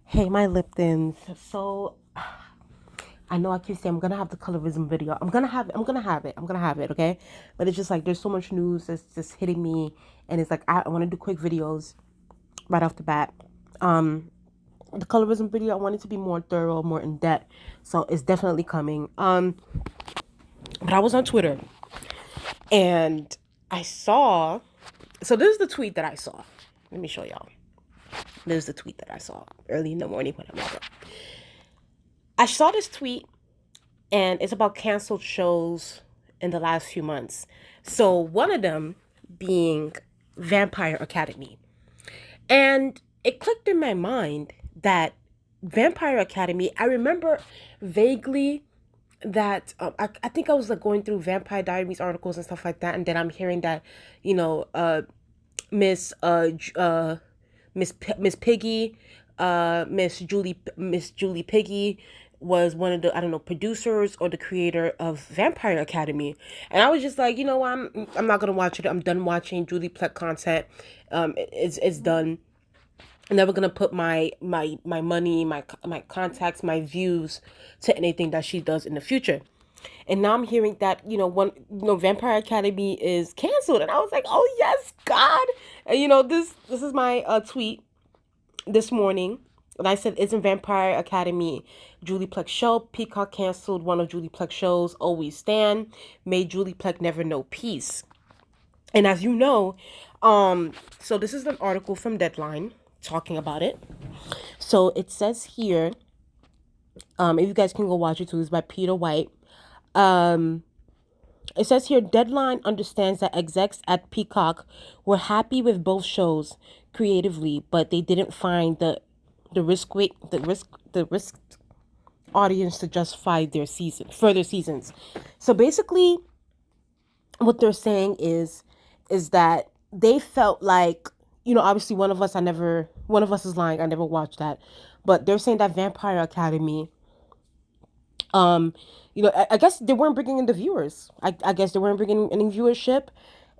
Hey, my Liptons. So I know I keep saying I'm gonna have the colorism video. I'm gonna have it, okay? But it's just like there's so much news that's just hitting me, and it's like I want to do quick videos right off the bat. Um, the colorism video, I want it to be more thorough, more in depth. So it's definitely coming. But I was on Twitter and I saw. So this is the tweet that I saw. Let me show y'all. This is the tweet that I saw early in the morning when I woke up. I saw this tweet and it's about canceled shows in the last few months. So one of them being Vampire Academy. And it clicked in my mind that Vampire Academy, I remember vaguely that I think I was like going through Vampire Diaries articles and stuff like that, and then I'm hearing that, you know, Miss Miss Piggy, Miss Julie Piggy was one of the, I don't know, producers or the creator of Vampire Academy. And I was just like, you know, I'm not gonna watch it. I'm done watching Julie Plec content. It's done. I'm never gonna put my money, my contacts, my views to anything that she does in the future. And now I'm hearing that, Vampire Academy is canceled, and I was like, oh yes, God. And this is my tweet this morning. And I said, isn't Vampire Academy Julie Plec show? Peacock canceled one of Julie Plec shows, Always Stand. Made Julie Plec never know peace. And as you know, so this is an article from Deadline talking about it. So it says here, if you guys can go watch it too, it's by Peter White. Um, it says here, Deadline understands that execs at Peacock were happy with both shows creatively, but they didn't find the risk audience to justify their further seasons. So basically, what they're saying is that they felt like, obviously one of us is lying. I never watched that, but they're saying that Vampire Academy, um I guess they weren't bringing in the viewers. I guess they weren't bringing in any viewership,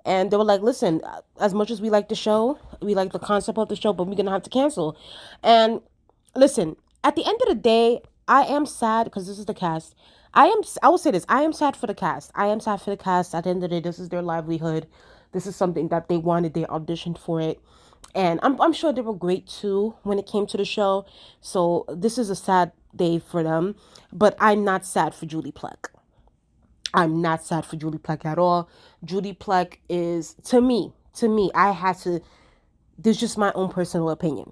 and they were like, listen, as much as we like the show, we like the concept of the show, but we're gonna have to cancel. And listen, at the end of the day, I am sad because this is the cast. I will say this, I am sad for the cast. I am sad for the cast. At the end of the day, this is their livelihood. This is something that they wanted. They auditioned for it, and I'm sure they were great too when it came to the show. So this is a sad day for them, but I'm not sad for Julie Plec. I'm not sad for Julie Plec at all. Julie Plec is, to me, I had to, this is just my own personal opinion.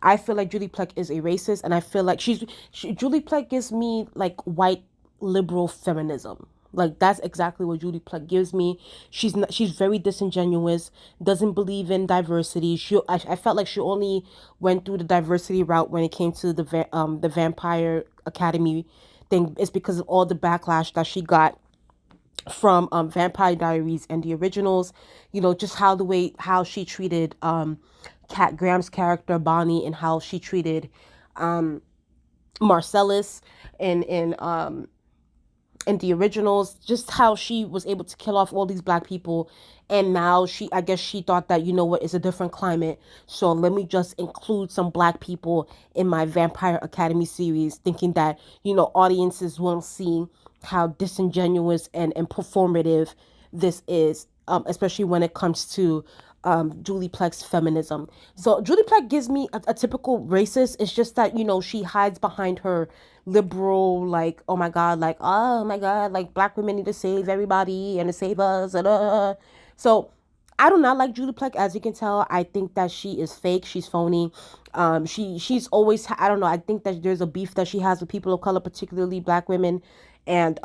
I feel like Julie Plec is a racist, and I feel like Julie Plec gives me like white liberal feminism. Like that's exactly what Julie Plec gives me. She's very disingenuous, doesn't believe in diversity. I felt like she only went through the diversity route when it came to the Vampire Academy thing. It's because of all the backlash that she got from Vampire Diaries and the originals. Just how she treated Cat Graham's character Bonnie, and how she treated Marcellus in the originals, just how she was able to kill off all these black people. And now I guess she thought that, it's a different climate, so let me just include some black people in my Vampire Academy series, thinking that, audiences will see how disingenuous and performative this is, especially when it comes to Julie Plec's feminism. So Julie Plec gives me a typical racist. It's just that, she hides behind her liberal, like, oh my God, like black women need to save everybody and to save us. So I do not like Julie Plec, as you can tell. I think that she is fake. She's phony. She's always, I don't know. I think that there's a beef that she has with people of color, particularly black women, and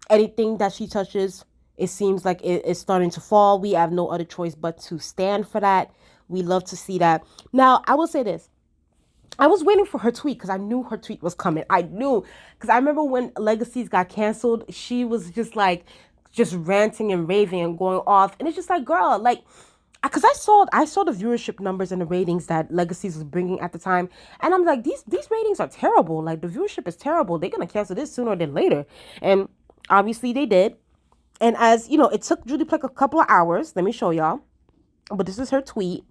anything that she touches, it seems like it's starting to fall. We have no other choice but to stand for that. We love to see that. Now, I will say this. I was waiting for her tweet because I knew her tweet was coming. I knew, because I remember when Legacies got canceled, she was just like, just ranting and raving and going off. And it's just like, girl, like, because I saw the viewership numbers and the ratings that Legacies was bringing at the time, and I'm like, these ratings are terrible. Like the viewership is terrible. They're gonna cancel this sooner than later, and obviously they did. And as you know, it took Judy Plec a couple of hours. Let me show y'all. But this is her tweet.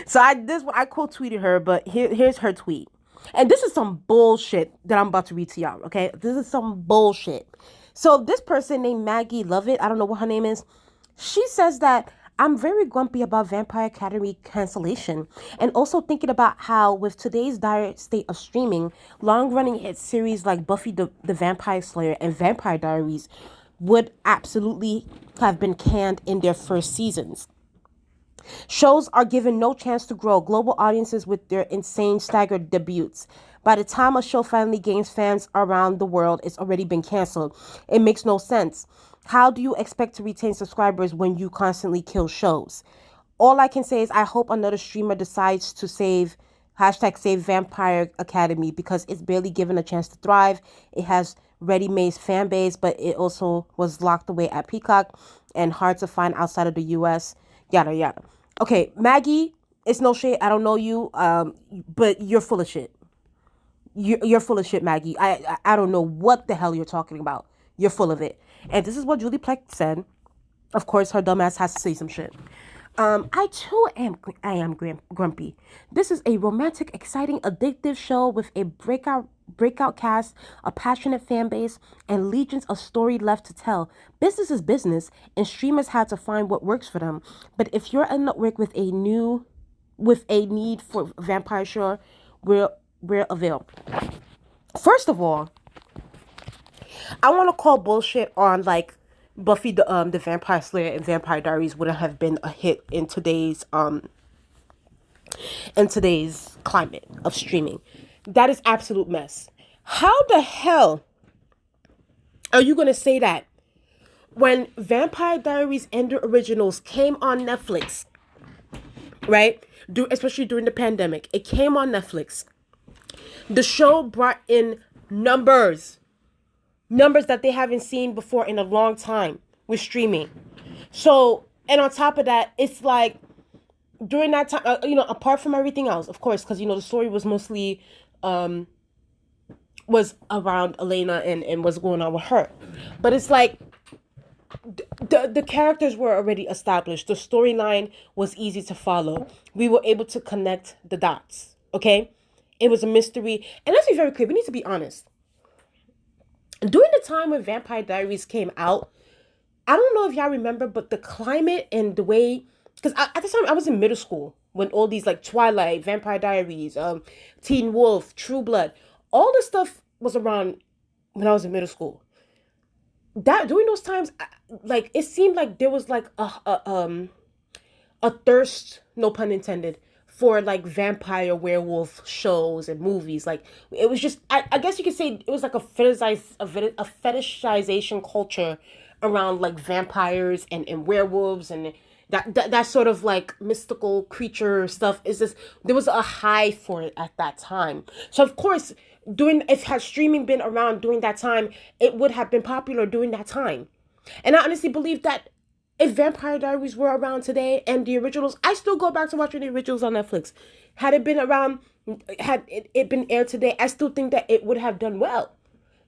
So I quote tweeted her, but here's her tweet. And this is some bullshit that I'm about to read to y'all, okay? This is some bullshit. So this person named Maggie Lovett, I don't know what her name is, she says that I'm very grumpy about Vampire Academy cancellation and also thinking about how with today's dire state of streaming, long-running hit series like Buffy the Vampire Slayer and Vampire Diaries would absolutely have been canned in their first seasons. Shows are given no chance to grow global audiences with their insane staggered debuts. By the time a show finally gains fans around the world, it's already been canceled. It makes no sense. How do you expect to retain subscribers when you constantly kill shows? All I can say is I hope another streamer decides to save Vampire Academy because it's barely given a chance to thrive. It has ready-made fan base, but it also was locked away at Peacock and hard to find outside of the US. Yada yada. Okay, Maggie, it's no shade. I don't know you, but you're full of shit. You're full of shit, Maggie. I don't know what the hell you're talking about. You're full of it. And this is what Julie Plec said. Of course, her dumbass has to say some shit. I am grumpy. This is a romantic, exciting, addictive show with a breakout cast, a passionate fan base, and legions of story left to tell. Business is business, and streamers had to find what works for them. But if you're a network with a need for vampire show, we're available. First of all, I want to call bullshit on like Buffy the Vampire Slayer and Vampire Diaries wouldn't have been a hit in today's climate of streaming. That is absolute mess. How the hell are you gonna say that when Vampire Diaries and the originals came on Netflix, right? Especially during the pandemic, it came on Netflix. The show brought in numbers that they haven't seen before in a long time with streaming. So, and on top of that, it's like during that time, apart from everything else, of course, because the story was mostly was around Elena and what's going on with her, but it's like the characters were already established. The storyline was easy to follow. We were able to connect the dots. Okay, it was a mystery, and let's be very clear. We need to be honest. During the time when Vampire Diaries came out, I don't know if y'all remember, but the climate and the way, because at the time I was in middle school when all these like Twilight, Vampire Diaries, Teen Wolf, True Blood, all this stuff was around when I was in middle school. That during those times, like it seemed like there was like a thirst, no pun intended, for like vampire werewolf shows and movies. Like it was just, I guess you could say it was like a fetishization culture around like vampires and werewolves and that sort of like mystical creature stuff. Is this There was a high for it at that time. So of course, during if had streaming been around during that time, it would have been popular during that time. And I honestly believe that if Vampire Diaries were around today and the originals, I still go back to watching the originals on Netflix. Had it been around, had it been aired today, I still think that it would have done well.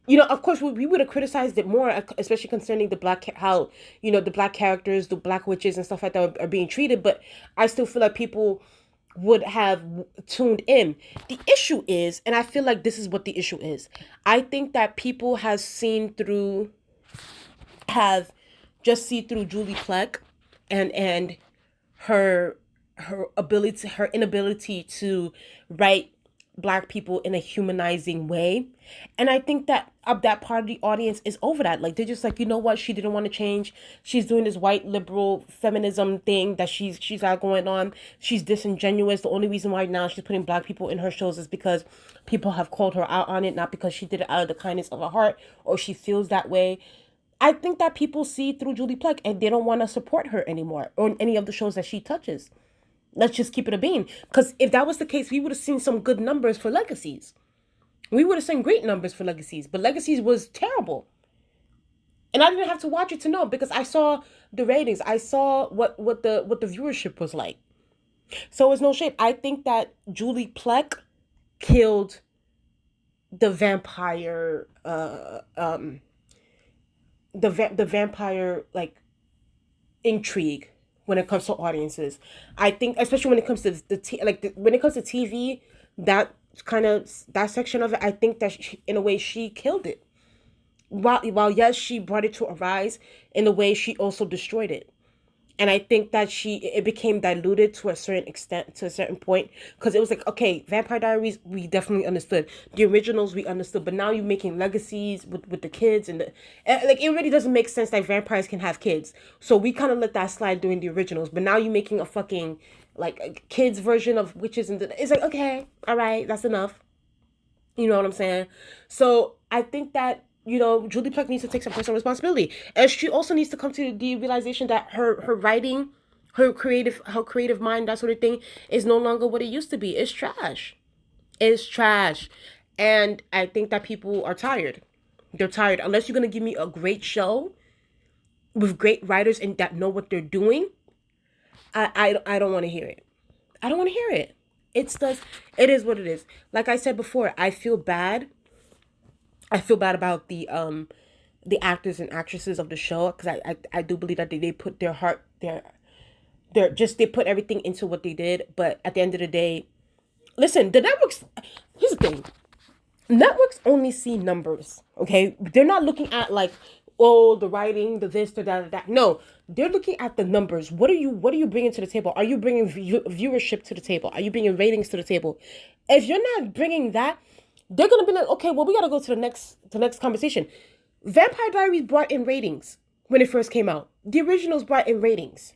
Of course, we would have criticized it more, especially concerning how the black characters, the black witches and stuff like that are being treated. But I still feel like people would have tuned in. The issue is, and I feel like this is what the issue is. I think that people have just see through Julie Plec and her her inability to write black people in a humanizing way. And I think that that part of the audience is over that. Like they're just like, you know what, she didn't want to change. She's doing this white liberal feminism thing that she's got going on. She's disingenuous. The only reason why now she's putting black people in her shows is because people have called her out on it, not because she did it out of the kindness of her heart or she feels that way. I think that people see through Julie Plec and they don't want to support her anymore or any of the shows that she touches. Let's just keep it a bean. Because if that was the case, we would have seen some good numbers for Legacies. We would have seen great numbers for Legacies. But Legacies was terrible. And I didn't have to watch it to know because I saw the ratings. I saw what the viewership was like. So it's no shade. I think that Julie Plec killed the vampire the vampire like intrigue when it comes to audiences. I think, especially when it comes to when it comes to TV, that that section of it, I think that in a way she killed it. While yes, she brought it to a rise, in a way she also destroyed it. And I think that it became diluted to a certain extent, to a certain point, because it was like, okay, Vampire Diaries, we definitely understood the originals, we understood, but now you're making legacies with the kids like it really doesn't make sense that vampires can have kids, so we kind of let that slide during the originals, but now you're making a fucking like a kids version of witches, and it's like, okay, all right, that's enough. You know what I'm saying? So I think that, Julie Plec needs to take some personal responsibility, and she also needs to come to the realization that her writing, her creative mind, that sort of thing, is no longer what it used to be. It's trash. It's trash, and I think that people are tired. They're tired. Unless you're gonna give me a great show with great writers and that know what they're doing, I don't want to hear it. I don't want to hear it. It's just, it is what it is. Like I said before, I feel bad. I feel bad about the actors and actresses of the show, because I do believe that they put their heart, they put everything into what they did. But at the end of the day, listen, the networks. Here's the thing: networks only see numbers. Okay, they're not looking at like, oh, the writing, the this, the that. No, they're looking at the numbers. What are you bringing to the table? Are you bringing viewership to the table? Are you bringing ratings to the table? If you're not bringing that, they're gonna be like, okay, well, we gotta go to the next conversation. Vampire Diaries brought in ratings when it first came out. The originals brought in ratings.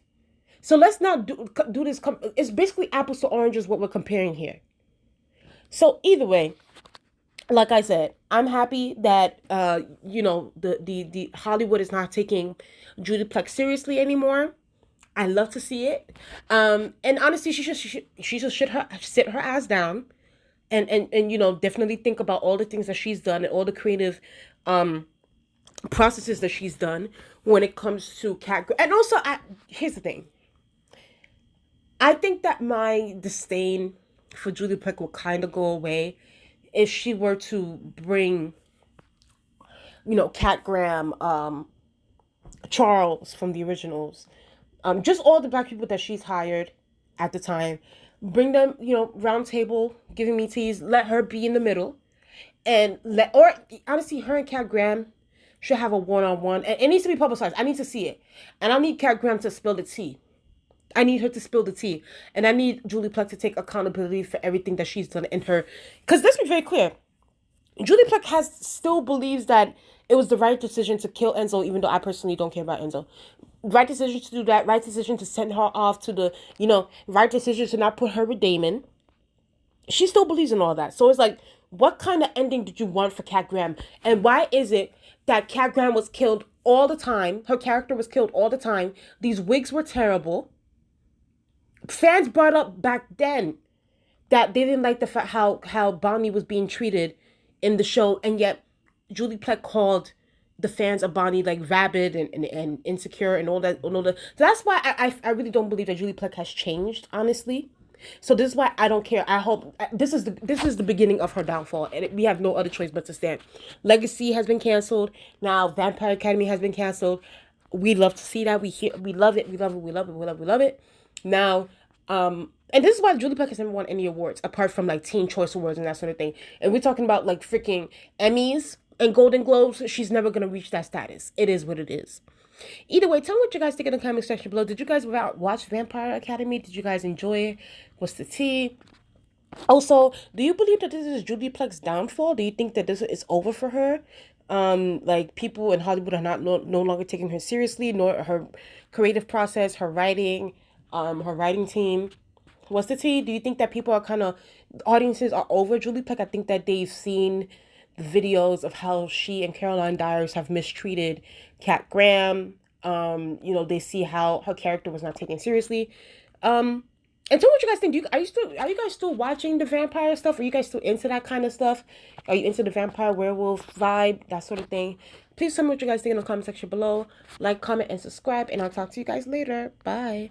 So let's not do this. It's basically apples to oranges what we're comparing here. So either way, like I said, I'm happy that the Hollywood is not taking Judy Plec seriously anymore. I love to see it. And honestly, she should sit her ass down, and definitely think about all the things that she's done and all the creative processes that she's done when it comes to cat. And also, here's the thing. I think that my disdain for Julie Plec will kind of go away if she were to bring, Cat Graham, Charles from the originals, just all the black people that she's hired at the time, bring them, round table, giving me teas, let her be in the middle, or honestly, her and Cat Graham should have a one-on-one, and it needs to be publicized. I need to see it, and I need Cat Graham to spill the tea. I need her to spill the tea, and I need Julie Plec to take accountability for everything that she's done in her. Because let's be very clear, Julie Plec still believes that it was the right decision to kill Enzo, even though I personally don't care about Enzo. Right decision to do that. Right decision to send her off to the, right decision to not put her with Damon. She still believes in all that. So it's like, what kind of ending did you want for Cat Graham? And why is it that Cat Graham was killed all the time? Her character was killed all the time. These wigs were terrible. Fans brought up back then that they didn't like the fact how Bonnie was being treated in the show, and yet Julie Plec called the fans of Bonnie like rabid and insecure and all that. So that's why I really don't believe that Julie Plec has changed, honestly. So this is why I don't care. I hope this is the beginning of her downfall, and we have no other choice but to stand. Legacy has been canceled. Now Vampire Academy has been canceled. We love to see that. We love it. We love it. We love it. We love it. We love it. Now, and this is why Julie Plec has never won any awards apart from like Teen Choice Awards and that sort of thing. And we're talking about like freaking Emmys and Golden Globes. She's never gonna reach that status. It is what it is. Either way, tell me what you guys think in the comment section below. Did you guys watch Vampire Academy? Did you guys enjoy it? What's the tea? Also, do you believe that this is Julie Plec's downfall? Do you think that this is over for her? Like people in Hollywood are no longer taking her seriously, nor her creative process, her writing team. What's the tea? Do you think that people are audiences are over Julie Plec? I think that they've seen the videos of how she and Caroline Dyers have mistreated Cat Graham. They see how her character was not taken seriously. And tell me what you guys think. Are you guys still watching the vampire stuff? Are you guys still into that kind of stuff? Are you into the vampire werewolf vibe, that sort of thing? Please tell me what you guys think in the comment section below. Like, comment, and subscribe, and I'll talk to you guys later. Bye.